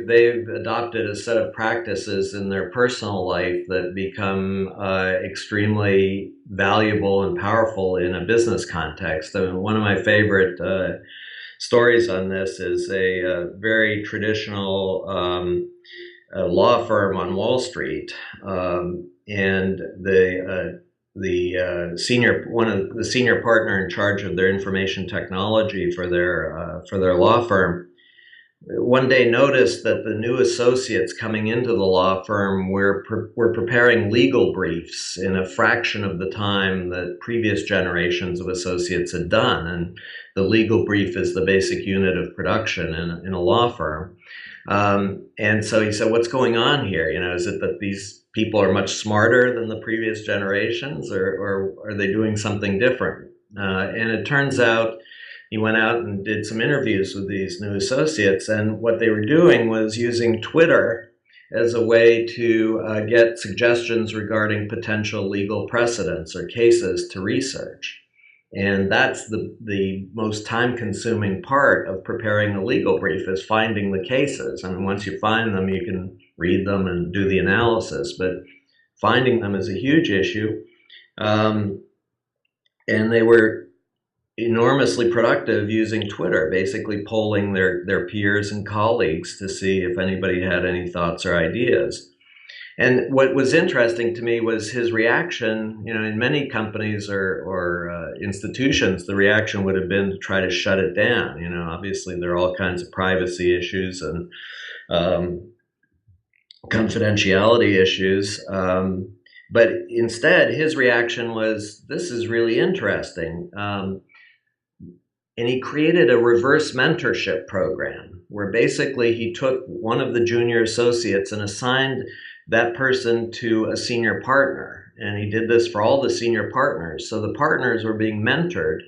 they've adopted a set of practices in their personal life that become extremely valuable and powerful in a business context. I mean, one of my favorite stories on this is a very traditional law firm on Wall Street, and one of the senior partner in charge of their information technology for their law firm one day noticed that the new associates coming into the law firm were preparing legal briefs in a fraction of the time that previous generations of associates had done. And the legal brief is the basic unit of production in a law firm. And so he said, what's going on here? You know, is it that these people are much smarter than the previous generations, or are they doing something different? And it turns out he went out and did some interviews with these new associates, and what they were doing was using Twitter as a way to get suggestions regarding potential legal precedents or cases to research. And that's the most time-consuming part of preparing a legal brief, is finding the cases. I mean, once you find them, you can read them and do the analysis, but finding them is a huge issue. And they were enormously productive using Twitter, basically polling their peers and colleagues to see if anybody had any thoughts or ideas. And what was interesting to me was his reaction. You know, in many companies or institutions, the reaction would have been to try to shut it down. You know, obviously there are all kinds of privacy issues and confidentiality issues. But instead, his reaction was, this is really interesting. And he created a reverse mentorship program where basically he took one of the junior associates and assigned that person to a senior partner. And he did this for all the senior partners. So the partners were being mentored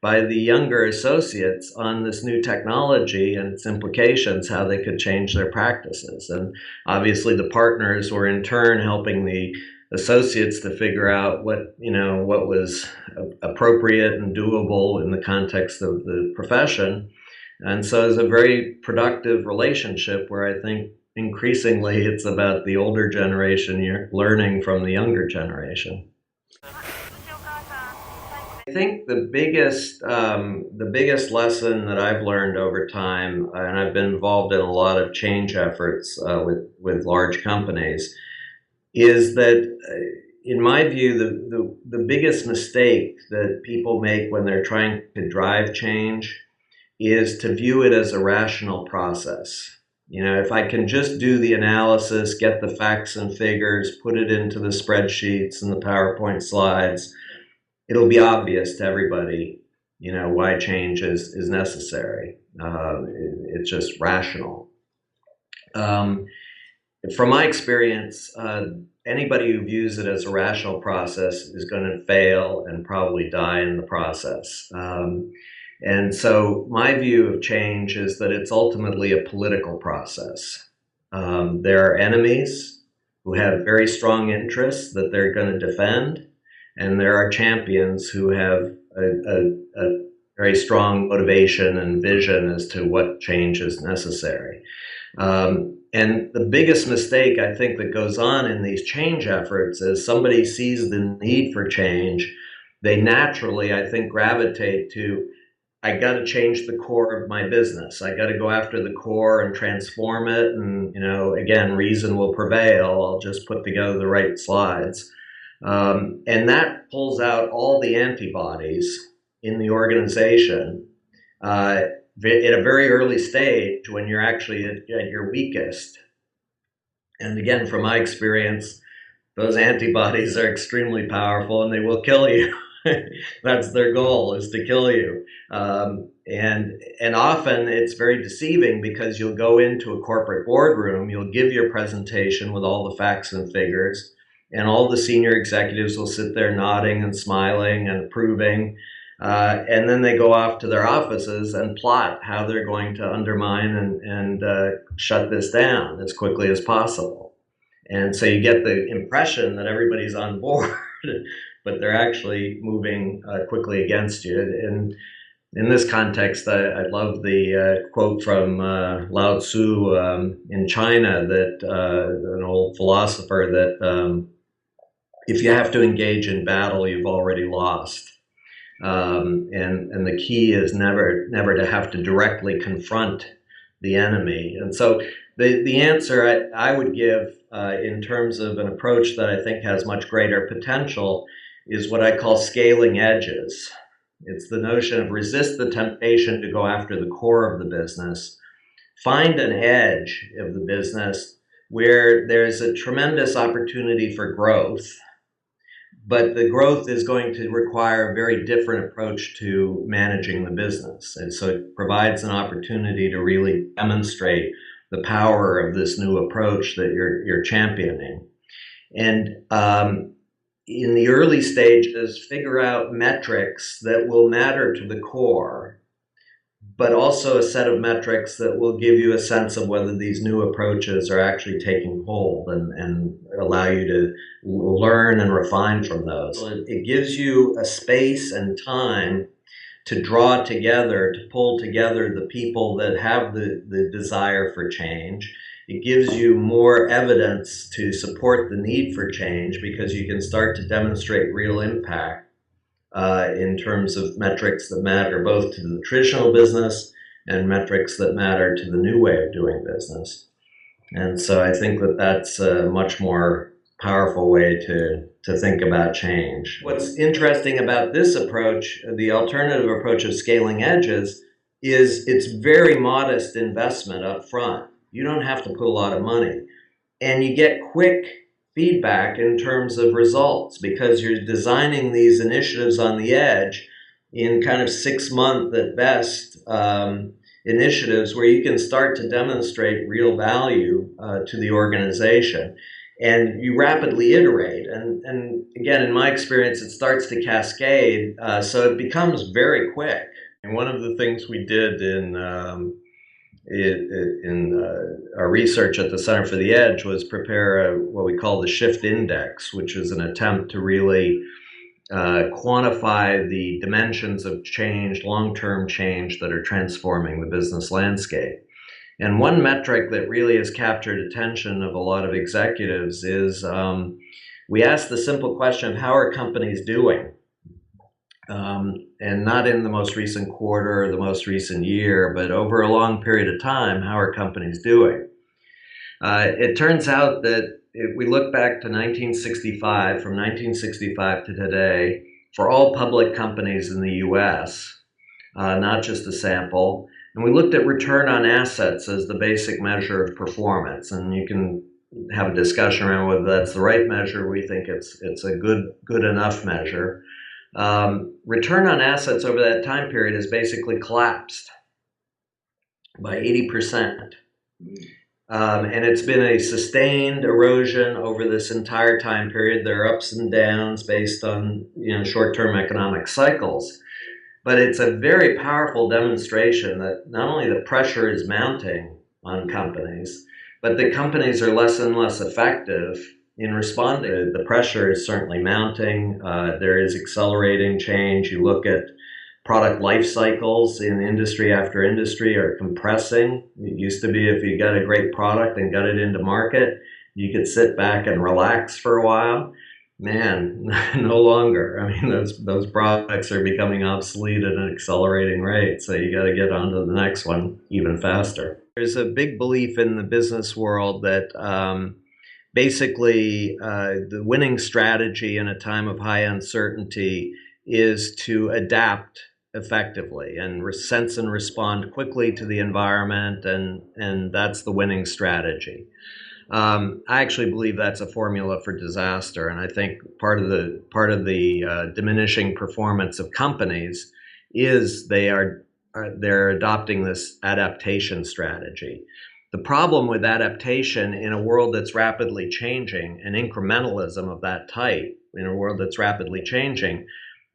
by the younger associates on this new technology and its implications, how they could change their practices. And obviously the partners were in turn helping the associates to figure out what was appropriate and doable in the context of the profession. And so it's a very productive relationship where I think increasingly it's about the older generation learning from the younger generation. I think the biggest lesson that I've learned over time, and I've been involved in a lot of change efforts with large companies, is that, in my view, the biggest mistake that people make when they're trying to drive change is to view it as a rational process. You know, if I can just do the analysis, get the facts and figures, put it into the spreadsheets and the PowerPoint slides, it'll be obvious to everybody, you know, why change is necessary. It's just rational. From my experience, anybody who views it as a rational process is going to fail and probably die in the process. And so my view of change is that it's ultimately a political process. There are enemies who have very strong interests that they're going to defend, and there are champions who have a very strong motivation and vision as to what change is necessary. And the biggest mistake I think that goes on in these change efforts is somebody sees the need for change. They naturally, I think, gravitate to, I got to change the core of my business. I got to go after the core and transform it. And, you know, again, reason will prevail. I'll just put together the right slides. And that pulls out all the antibodies in the organization at a very early stage when you're actually at your weakest. And again, from my experience, those antibodies are extremely powerful and they will kill you. That's their goal, is to kill you. And often it's very deceiving because you'll go into a corporate boardroom, you'll give your presentation with all the facts and figures, and all the senior executives will sit there nodding and smiling and approving. And then they go off to their offices and plot how they're going to undermine and shut this down as quickly as possible. And so you get the impression that everybody's on board, but they're actually moving quickly against you. And In this context, I love the quote from Lao Tzu in China, that an old philosopher, that if you have to engage in battle, you've already lost. And the key is never to have to directly confront the enemy. And so the answer I would give in terms of an approach that I think has much greater potential is what I call scaling edges. It's the notion of resist the temptation to go after the core of the business, find an edge of the business where there's a tremendous opportunity for growth, but the growth is going to require a very different approach to managing the business. And so it provides an opportunity to really demonstrate the power of this new approach that you're championing. And in the early stages, figure out metrics that will matter to the core, but also a set of metrics that will give you a sense of whether these new approaches are actually taking hold, and allow you to learn and refine from those. It gives you a space and time to draw together, to pull together the people that have the desire for change. It gives you more evidence to support the need for change, because you can start to demonstrate real impact in terms of metrics that matter both to the traditional business and metrics that matter to the new way of doing business. And so I think that that's a much more powerful way to think about change. What's interesting about this approach, the alternative approach of scaling edges, is it's very modest investment up front. You don't have to put a lot of money. And you get quick feedback in terms of results, because you're designing these initiatives on the edge in kind of 6-month at best initiatives where you can start to demonstrate real value to the organization. And you rapidly iterate. And again, in my experience, it starts to cascade, so it becomes very quick. And one of the things we did in our research at the Center for the Edge was prepare what we call the Shift Index, which is an attempt to really quantify the dimensions of change, long-term change, that are transforming the business landscape. And one metric that really has captured attention of a lot of executives is we ask the simple question of how are companies doing? And not in the most recent quarter or the most recent year, but over a long period of time, how are companies doing? It turns out that if we look back to 1965, from 1965 to today, for all public companies in the US, not just a sample, and we looked at return on assets as the basic measure of performance. And you can have a discussion around whether that's the right measure. We think it's a good enough measure. Return on assets over that time period has basically collapsed by 80%. And it's been a sustained erosion over this entire time period. There are ups and downs based on short-term economic cycles. But it's a very powerful demonstration that not only the pressure is mounting on companies, but the companies are less and less effective in responding. The pressure is certainly mounting. There is accelerating change. You look at product life cycles in industry after industry are compressing. It used to be if you got a great product and got it into market, you could sit back and relax for a while. Man, no longer. I mean, those products are becoming obsolete at an accelerating rate. So you got to get on to the next one even faster. There's a big belief in the business world that basically the winning strategy in a time of high uncertainty is to adapt effectively and sense and respond quickly to the environment, and that's the winning strategy. I actually believe that's a formula for disaster, and I think part of the diminishing performance of companies is they're adopting this adaptation strategy. The problem with adaptation in a world that's rapidly changing, and incrementalism of that type in a world that's rapidly changing,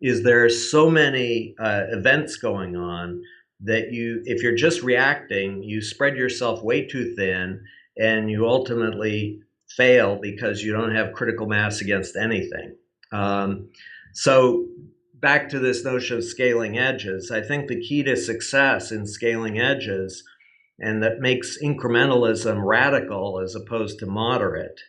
is there are so many events going on that if you're just reacting, you spread yourself way too thin, and you ultimately fail because you don't have critical mass against anything. So back to this notion of scaling edges, I think the key to success in scaling edges, and that makes incrementalism radical as opposed to moderate,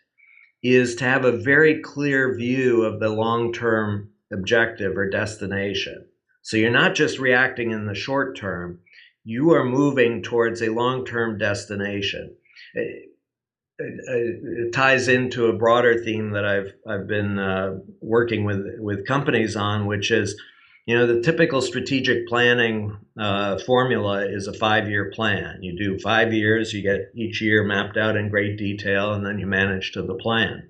is to have a very clear view of the long-term objective or destination. So you're not just reacting in the short term, you are moving towards a long-term destination. It ties into a broader theme that I've been working with companies on, which is, the typical strategic planning formula is a 5-year plan. You do 5 years, you get each year mapped out in great detail, and then you manage to the plan.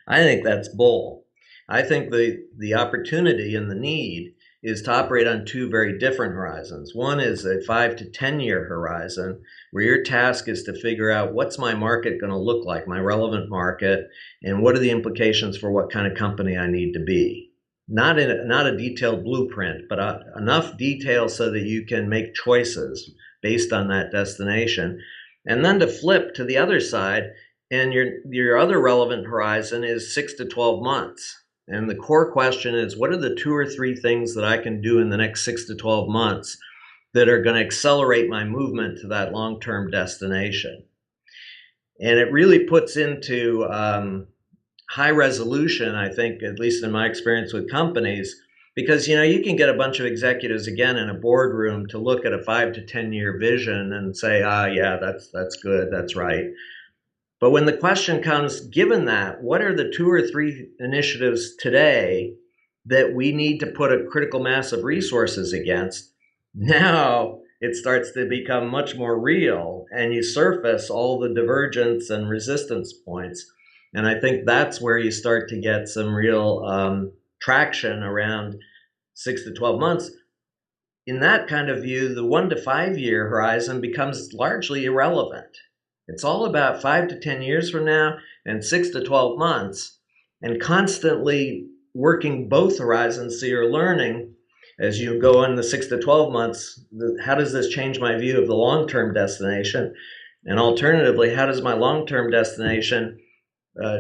I think that's bull. I think the opportunity and the need is to operate on two very different horizons. One is a 5 to 10 year horizon, where your task is to figure out what's my market going to look like, my relevant market, and what are the implications for what kind of company I need to be. Not a detailed blueprint, but enough detail so that you can make choices based on that destination. And then to flip to the other side, and your other relevant horizon is 6 to 12 months. And the core question is, what are the 2 or 3 things that I can do in the next 6 to 12 months that are going to accelerate my movement to that long-term destination? And it really puts into high resolution, I think, at least in my experience with companies, because you can get a bunch of executives again in a boardroom to look at a 5 to 10 year vision and say, yeah, that's good, that's right. But when the question comes, given that, what are the 2 or 3 initiatives today that we need to put a critical mass of resources against? Now it starts to become much more real, and you surface all the divergence and resistance points. And I think that's where you start to get some real traction around 6 to 12 months. In that kind of view, the 1 to 5 year horizon becomes largely irrelevant. It's all about 5 to 10 years from now and 6 to 12 months, and constantly working both horizons. So you're learning as you go in the 6 to 12 months, how does this change my view of the long-term destination? And alternatively, how does my long-term destination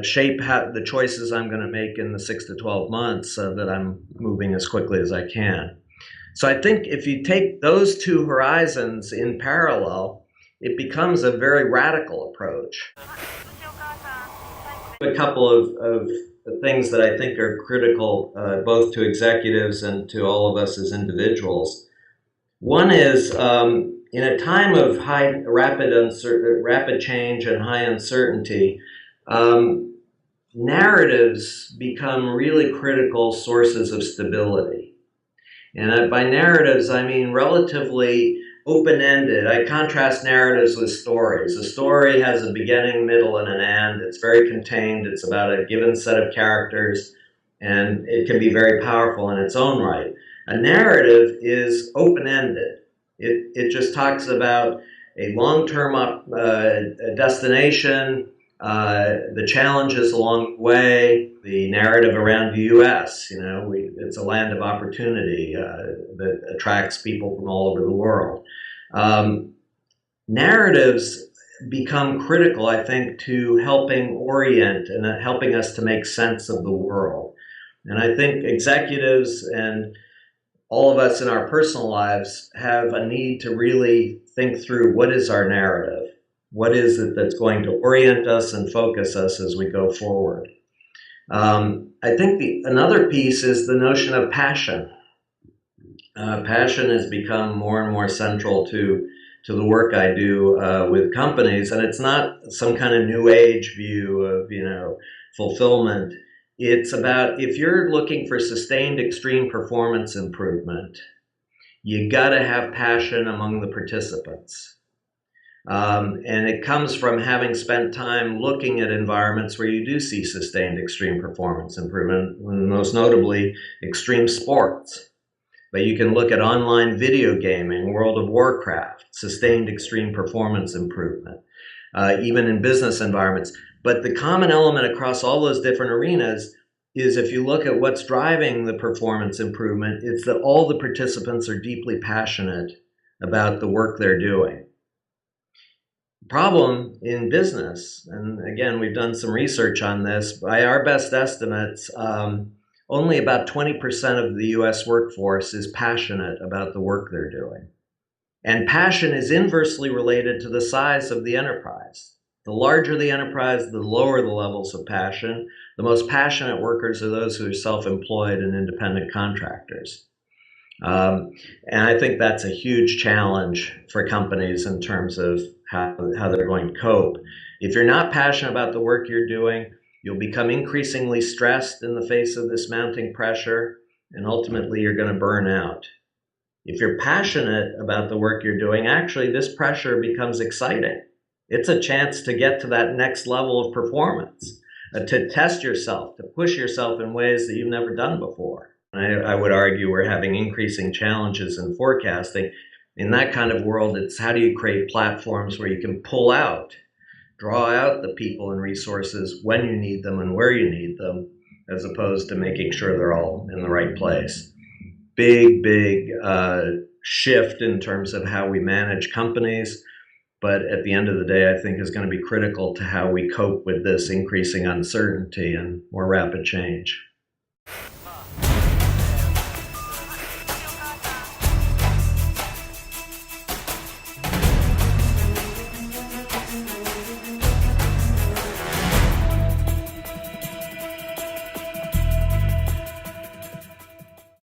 shape the choices I'm going to make in the 6 to 12 months so that I'm moving as quickly as I can? So I think if you take those 2 horizons in parallel, it becomes a very radical approach. A couple of things that I think are critical both to executives and to all of us as individuals. One is in a time of rapid change and high uncertainty, narratives become really critical sources of stability. And by narratives, I mean relatively open-ended. I contrast narratives with stories. A story has a beginning, middle, and an end. It's very contained. It's about a given set of characters, and it can be very powerful in its own right. A narrative is open-ended. It just talks about a long-term destination, the challenges along the way, the narrative around the U.S. It's a land of opportunity that attracts people from all over the world. Narratives become critical, I think, to helping orient and helping us to make sense of the world. And I think executives and all of us in our personal lives have a need to really think through, what is our narrative? What is it that's going to orient us and focus us as we go forward? I think another piece is the notion of passion. Passion has become more and more central to the work I do with companies, and it's not some kind of new age view of fulfillment. It's about, if you're looking for sustained extreme performance improvement, you got to have passion among the participants. And it comes from having spent time looking at environments where you do see sustained extreme performance improvement, most notably extreme sports. But you can look at online video gaming, World of Warcraft, sustained extreme performance improvement, even in business environments. But the common element across all those different arenas is, if you look at what's driving the performance improvement, it's that all the participants are deeply passionate about the work they're doing. Problem in business, and again, we've done some research on this, by our best estimates, only about 20% of the US workforce is passionate about the work they're doing. And passion is inversely related to the size of the enterprise. The larger the enterprise, the lower the levels of passion. The most passionate workers are those who are self-employed and independent contractors. And I think that's a huge challenge for companies in terms of how they're going to cope. If you're not passionate about the work you're doing, you'll become increasingly stressed in the face of this mounting pressure, and ultimately you're going to burn out. If you're passionate about the work you're doing, actually this pressure becomes exciting. It's a chance to get to that next level of performance, to test yourself, to push yourself in ways that you've never done before. I would argue we're having increasing challenges in forecasting. In that kind of world, it's how do you create platforms where you can draw out the people and resources when you need them and where you need them, as opposed to making sure they're all in the right place. Big shift in terms of how we manage companies, but at the end of the day, I think is going to be critical to how we cope with this increasing uncertainty and more rapid change.